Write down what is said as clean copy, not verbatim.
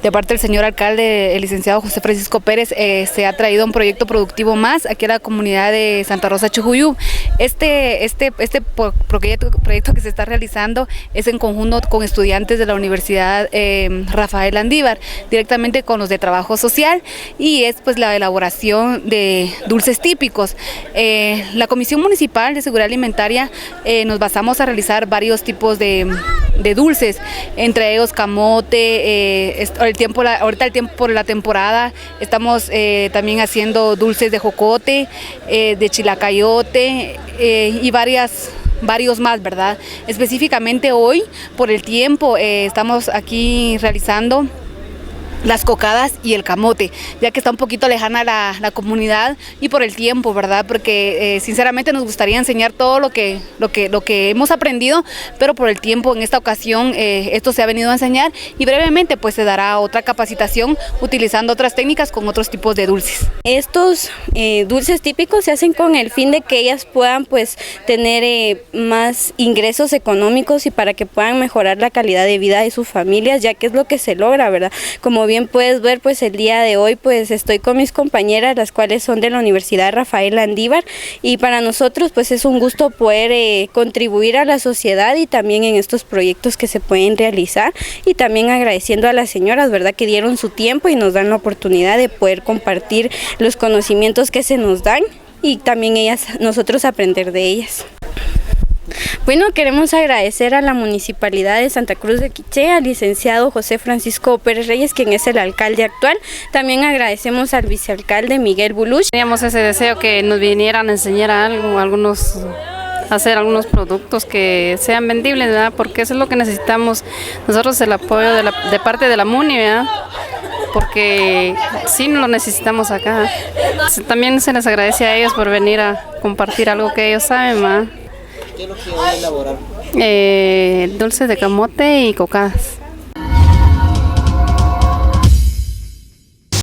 de parte del señor alcalde, el licenciado José Francisco Pérez, se ha traído un proyecto productivo más aquí a la comunidad de Santa Rosa Chujuyú. Este proyecto que se está realizando es en conjunto con estudiantes de la Universidad Rafael Landívar, directamente con los de trabajo social, y es pues la elaboración de dulces típicos. La Comisión Municipal de Seguridad Alimentaria nos basamos a realizar varios tipos de dulces, entre ellos camote, ahorita el tiempo por la temporada estamos también haciendo dulces de jocote, de chilacayote y varios más, ¿verdad? Específicamente hoy, por el tiempo, estamos aquí realizando las cocadas y el camote, ya que está un poquito lejana la comunidad y por el tiempo, ¿verdad? Porque sinceramente nos gustaría enseñar todo lo que hemos aprendido, pero por el tiempo en esta ocasión esto se ha venido a enseñar y brevemente pues se dará otra capacitación utilizando otras técnicas con otros tipos de dulces. Estos dulces típicos se hacen con el fin de que ellas puedan pues tener más ingresos económicos y para que puedan mejorar la calidad de vida de sus familias, ya que es lo que se logra, ¿verdad? Como bien puedes ver, pues el día de hoy pues estoy con mis compañeras, las cuales son de la Universidad Rafael Landívar, y para nosotros pues es un gusto poder contribuir a la sociedad y también en estos proyectos que se pueden realizar, y también agradeciendo a las señoras, ¿verdad?, que dieron su tiempo y nos dan la oportunidad de poder compartir los conocimientos que se nos dan y también nosotros aprender de ellas. Bueno, queremos agradecer a la Municipalidad de Santa Cruz de Quiché, al licenciado José Francisco Pérez Reyes, quien es el alcalde actual. También agradecemos al vicealcalde Miguel Buluch. Teníamos ese deseo que nos vinieran a enseñar algo, hacer algunos productos que sean vendibles, ¿verdad? Porque eso es lo que necesitamos nosotros, el apoyo de parte de la MUNI, ¿verdad? Porque sí lo necesitamos acá. También se les agradece a ellos por venir a compartir algo que ellos saben, ¿verdad? ¿Qué es lo que hoy elaboran? Dulces de camote y cocadas.